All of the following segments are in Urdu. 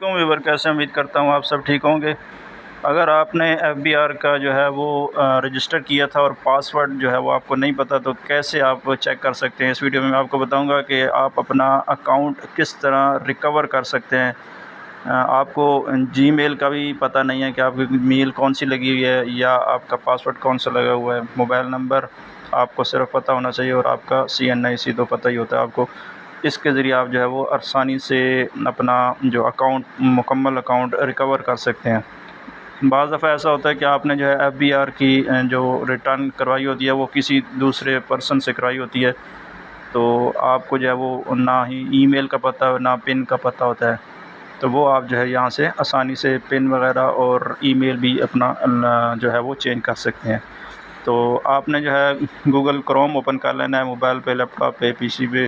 ویور کیسے امید کرتا ہوں آپ سب ٹھیک ہوں گے۔ اگر آپ نے ایف بی آر کا جو ہے وہ رجسٹر کیا تھا اور پاسورڈ جو ہے وہ آپ کو نہیں پتہ، تو کیسے آپ چیک کر سکتے ہیں؟ اس ویڈیو میں آپ کو بتاؤں گا کہ آپ اپنا اکاؤنٹ کس طرح ریکور کر سکتے ہیں۔ آپ کو جی میل کا بھی پتہ نہیں ہے کہ آپ کی میل کون سی لگی ہوئی ہے یا آپ کا پاسورڈ کون سا لگا ہوا ہے۔ موبائل نمبر آپ کو صرف پتہ ہونا چاہیے اور آپ کا CNIC تو پتہ ہی ہوتا ہے آپ کو۔ اس کے ذریعے آپ جو ہے وہ آسانی سے اپنا جو مکمل اکاؤنٹ ریکور کر سکتے ہیں۔ بعض دفعہ ایسا ہوتا ہے کہ آپ نے جو ہے ایف بی آر کی جو ریٹرن کروائی ہوتی ہے وہ کسی دوسرے پرسن سے کرائی ہوتی ہے، تو آپ کو جو ہے وہ نہ ہی ای میل کا پتہ نہ پن کا پتہ ہوتا ہے، تو وہ آپ جو ہے یہاں سے آسانی سے پن وغیرہ اور ای میل بھی اپنا جو ہے وہ چینج کر سکتے ہیں۔ تو آپ نے جو ہے گوگل کروم اوپن کر لینا ہے موبائل پہ، لیپ ٹاپ پہ، PC پہ،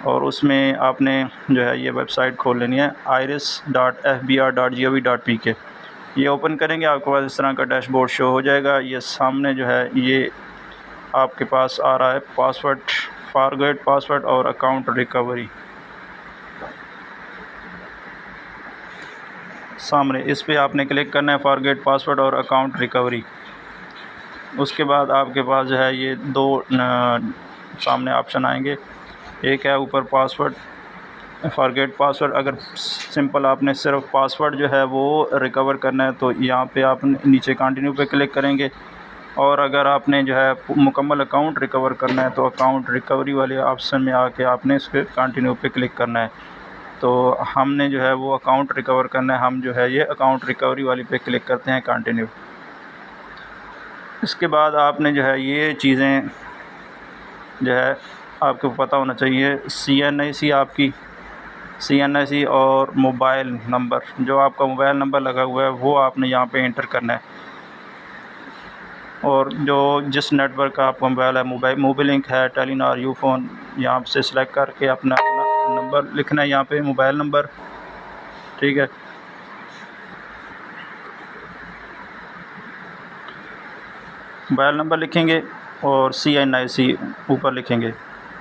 اور اس میں آپ نے جو ہے یہ ویب سائٹ کھول لینی ہے iris.fbr.gov.pk۔ یہ اوپن کریں گے آپ کے پاس اس طرح کا ڈیش بورڈ شو ہو جائے گا۔ یہ سامنے جو ہے یہ آپ کے پاس آ رہا ہے پاسورڈ، فارگیٹ پاسورڈ اور اکاؤنٹ ریکوری سامنے، اس پہ آپ نے کلک کرنا ہے فارگیٹ پاسورڈ اور اکاؤنٹ ریکوری۔ اس کے بعد آپ کے پاس جو ہے یہ دو سامنے آپشن آئیں گے، ایک ہے اوپر پاسورڈ، فارگیٹ پاسورڈ۔ اگر سمپل آپ نے صرف پاسورڈ جو ہے وہ ریکور کرنا ہے تو یہاں پہ آپ نیچے کنٹینیو پہ کلک کریں گے، اور اگر آپ نے جو ہے مکمل اکاؤنٹ ریکور کرنا ہے تو اکاؤنٹ ریکوری والے آپشن میں آ کے آپ نے اس پہ کنٹینیو پہ کلک کرنا ہے۔ تو ہم نے جو ہے وہ اکاؤنٹ ریکور کرنا ہے، ہم جو ہے یہ اکاؤنٹ ریکوری والی پہ کلک کرتے ہیں کنٹینیو۔ اس کے بعد آپ نے جو ہے یہ چیزیں جو ہے آپ کو پتہ ہونا چاہیے، CNIC آپ کی CNIC اور موبائل نمبر، جو آپ کا موبائل نمبر لگا ہوا ہے وہ آپ نے یہاں پہ انٹر کرنا ہے، اور جو جس نیٹ ورک کا آپ کا موبائل ہے، موبی لنک ہے، ٹیلی نار، یو فون، یہاں سے سلیکٹ کر کے اپنا نمبر لکھنا ہے یہاں پہ، موبائل نمبر، ٹھیک ہے۔ موبائل نمبر لکھیں گے اور CNIC اوپر لکھیں گے۔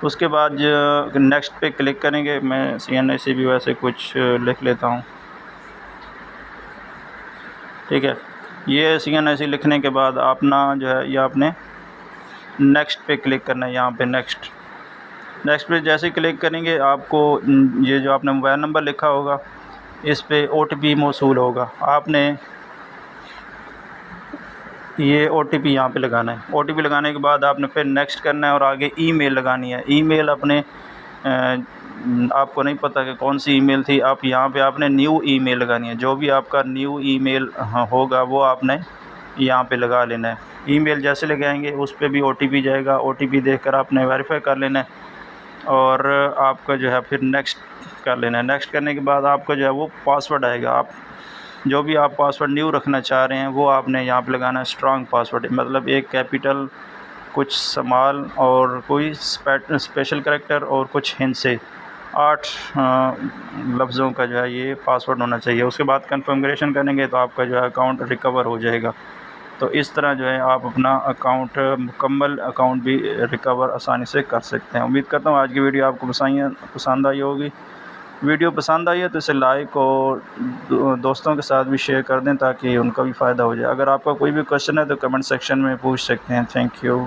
اس کے بعد نیکسٹ پہ کلک کریں گے۔ میں CNIC بھی ویسے کچھ لکھ لیتا ہوں، ٹھیک ہے۔ یہ CNIC لکھنے کے بعد اپنا جو ہے یہ آپ نے نیکسٹ پہ کلک کرنا ہے، یہاں پہ نیکسٹ پہ جیسے ہی کلک کریں گے آپ کو یہ جو آپ نے موبائل نمبر لکھا ہوگا اس پہ OTP موصول ہوگا۔ آپ نے یہ OTP یہاں پہ لگانا ہے۔ OTP لگانے کے بعد آپ نے پھر نیکسٹ کرنا ہے اور آگے ای میل لگانی ہے۔ ای میل اپنے آپ کو نہیں پتہ کہ کون سی ای میل تھی، آپ یہاں پہ آپ نے نیو ای میل لگانی ہے۔ جو بھی آپ کا نیو ای میل ہوگا وہ آپ نے یہاں پہ لگا لینا ہے۔ ای میل جیسے لگائیں گے اس پہ بھی OTP جائے گا، OTP دیکھ کر آپ نے ویریفائی کر لینا ہے، اور آپ کا جو ہے پھر نیکسٹ کر لینا ہے۔ نیکسٹ کرنے کے بعد آپ کا جو ہے وہ پاسورڈ آئے گا، آپ جو بھی آپ پاسورڈ نیو رکھنا چاہ رہے ہیں وہ آپ نے یہاں پہ لگانا ہے اسٹرانگ پاسورڈ، مطلب ایک کیپیٹل، کچھ سمال اور کوئی اسپیشل کریکٹر اور کچھ ہند سے 8 لفظوں کا جو ہے یہ پاسورڈ ہونا چاہیے۔ اس کے بعد کنفرمیشن کریں گے تو آپ کا جو ہے اکاؤنٹ ریکور ہو جائے گا۔ تو اس طرح جو ہے آپ اپنا مکمل اکاؤنٹ بھی ریکور آسانی سے کر سکتے ہیں۔ امید کرتا ہوں آج کی ویڈیو آپ کو پسند آئی ہوگی۔ ویڈیو پسند آئی ہے تو اسے لائک اور دوستوں کے ساتھ بھی شیئر کر دیں تاکہ ان کا بھی فائدہ ہو جائے۔ اگر آپ کا کوئی بھی کویشچن ہے تو کمنٹ سیکشن میں پوچھ سکتے ہیں۔ Thank you.